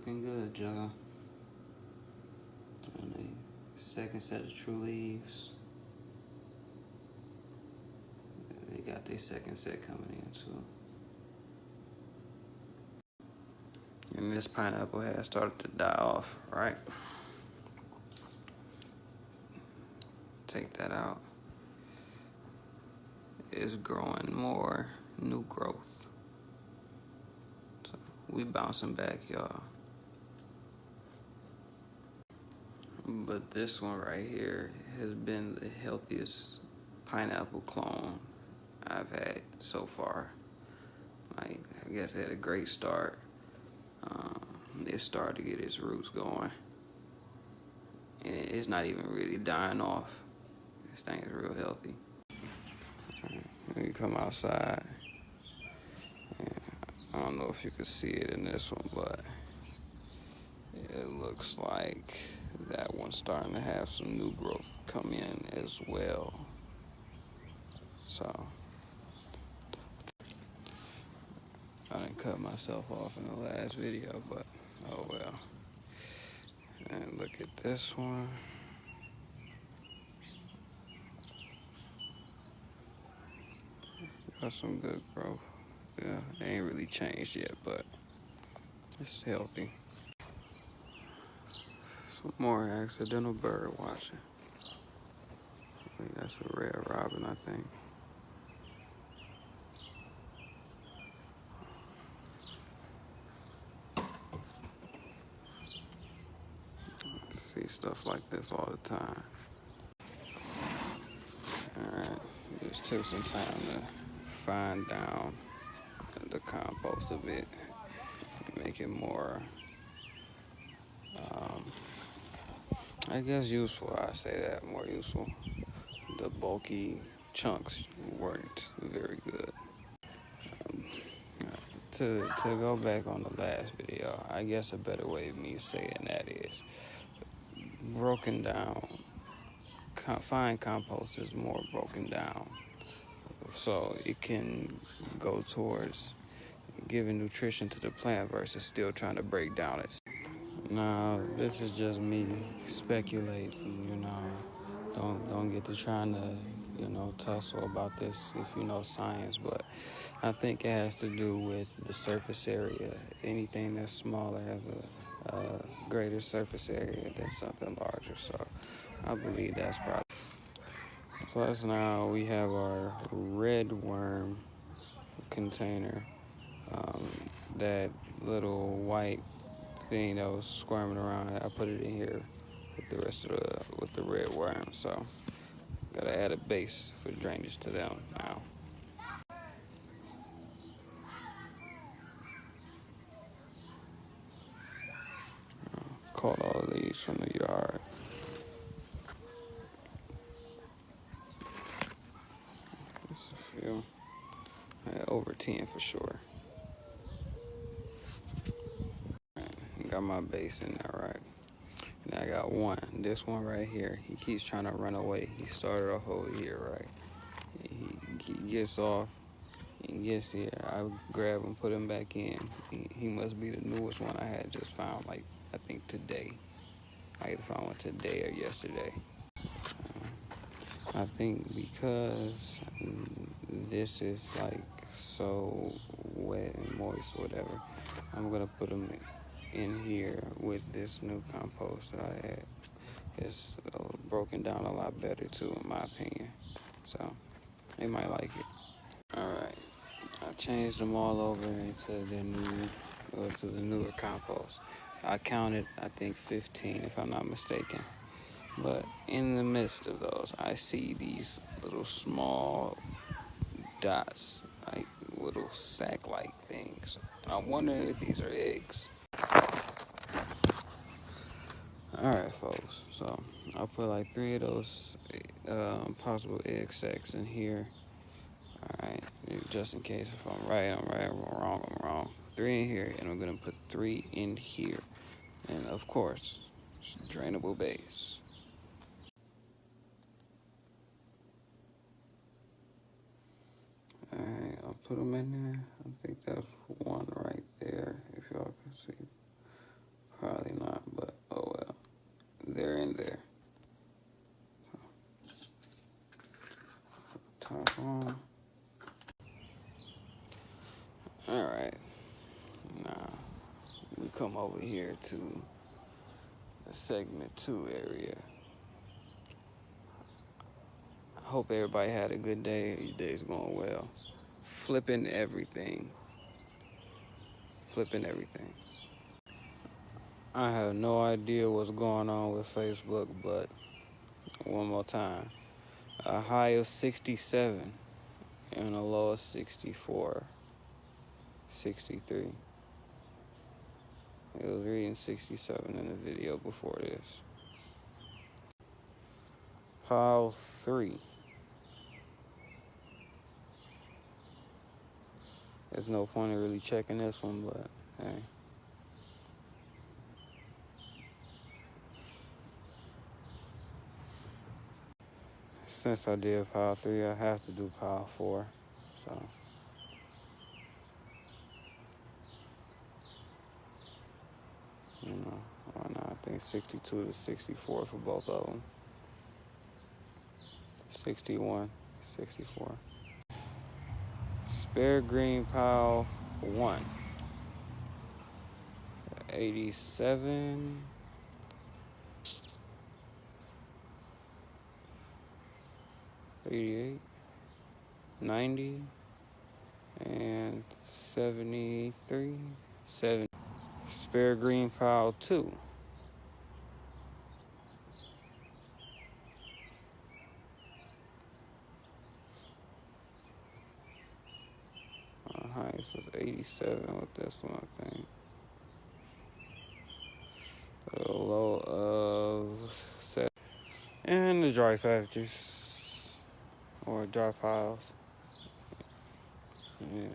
looking good, y'all. And a second set of true leaves. They got their second set coming in too. And this pineapple has started to die off, right? Take that out. It's growing more new growth. So we bouncing back, y'all. But this one right here has been the healthiest pineapple clone I've had so far. Like, I guess it had a great start. It started to get its roots going. And it's not even really dying off. This thing is real healthy. When you come outside, I don't know if you can see it in this one, but it looks like that one's starting to have some new growth come in as well. So I didn't cut myself off in the last video, but oh well. And look at this one. Got some good growth. Yeah, it ain't really changed yet, but it's healthy. Some more accidental bird watching. I think that's a red robin, I think. See stuff like this all the time. Alright, just took some time to fine down the compost a bit. Make it more, I guess useful, I say that, more useful. The bulky chunks weren't very good. To go back on the last video, I guess a better way of me saying that is broken down. Fine compost is more broken down, so it can go towards giving nutrition to the plant versus still trying to break down it. Now, this is just me speculating, you know. Don't get to trying to, you know, tussle about this if you know science, but I think it has to do with the surface area. Anything that's smaller has a greater surface area than something larger, so I believe that's probably. Plus now we have our red worm container, that little white thing that was squirming around. I put it in here with the rest of with the red worm, so gotta add a base for drainage to them now. Caught all of these from the yard. Just a few. Over 10 for sure. Got my base in there, right? And I got one. This one right here. He keeps trying to run away. He started off over here, right? He gets off. He gets here. I grab him, put him back in. He must be the newest one I had just found, like, I think today. I either found one today or yesterday. I think because this is like so wet and moist or whatever, I'm gonna put them in here with this new compost that I had. It's broken down a lot better too, in my opinion. So they might like it. All right, I changed them all over into the newer compost. I counted, I think 15 if I'm not mistaken. But in the midst of those, I see these little small dots, like little sack-like things. And I'm wondering if these are eggs. Alright, folks, so I'll put like 3 of those possible egg sacs in here. Alright, just in case if I'm right, I'm right, if I'm wrong, I'm wrong. 3 in here, and I'm going to put 3 in here. And of course, drainable base. Alright, I'll put them in there. I think that's one right there, if y'all can see. top on. Alright. Now, we come over here to the segment 2 area. I hope everybody had a good day. Your day's going well. Flipping everything. Flipping everything. I have no idea what's going on with Facebook, but one more time. A high of 67 and a low of 64, 63. It was reading 67 in the video before this. Pile 3. There's no point in really checking this one, but hey. Since I did pile 3, I have to do pile 4. So, you know, why not? I think 62 to 64 for both of them. 61, 64. Spare green pile 1. 87. 88. 90. And 73. 70. Spare green pile 2. Highest was 87 with this one, I think. A low of 7. And the dry patches, or dry piles. Yeah,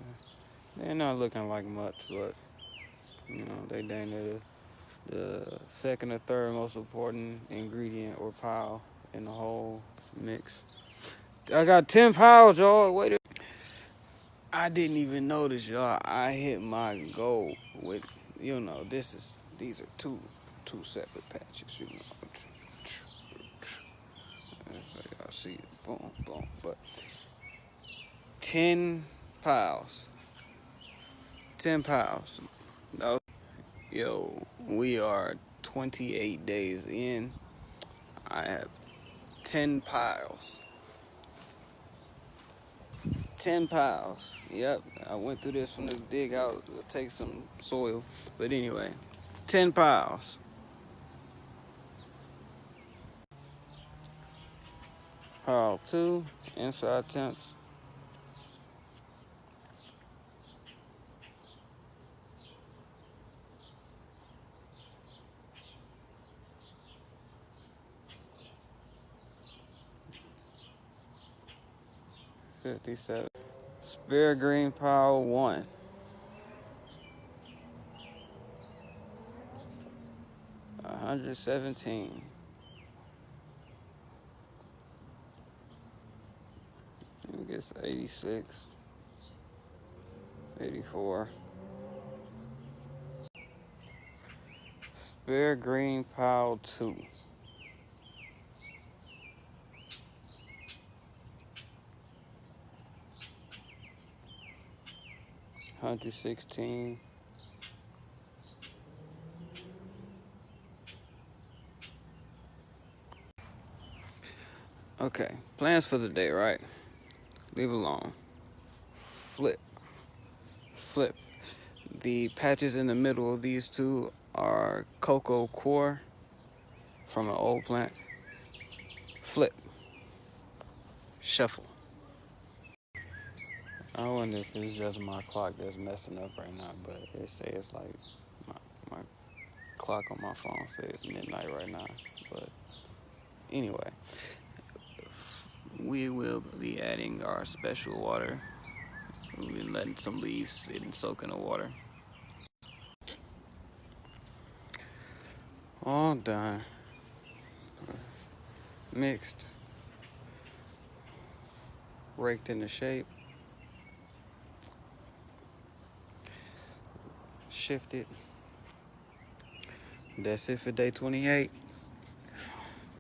they're not looking like much, but you know, they dang near the second or third most important ingredient or pile in the whole mix. I got 10 piles, y'all. Wait a I didn't even notice, y'all. I hit my goal with, you know, these are two separate patches, you know. So y'all see it, boom, boom. But 10 piles. 10 piles. Yo, we are 28 days in. I have 10 piles. 10 piles. Yep, I went through this one to dig out, take some soil. But anyway, 10 piles. Pile 2, inside temps. $57. Spare green pile 1. $117. I guess 86. 84. Spare green pile 2. $116. Okay, plans for the day, right? Leave alone. Flip. The patches in the middle of these two are cocoa core from an old plant. Flip. Shuffle. I wonder if it's just my clock that's messing up right now, but it says it's like my clock on my phone says midnight right now. But anyway, we will be adding our special water. We'll be letting some leaves sit and soak in the water. All done. Mixed. Raked into shape. Shifted. That's it for day 28.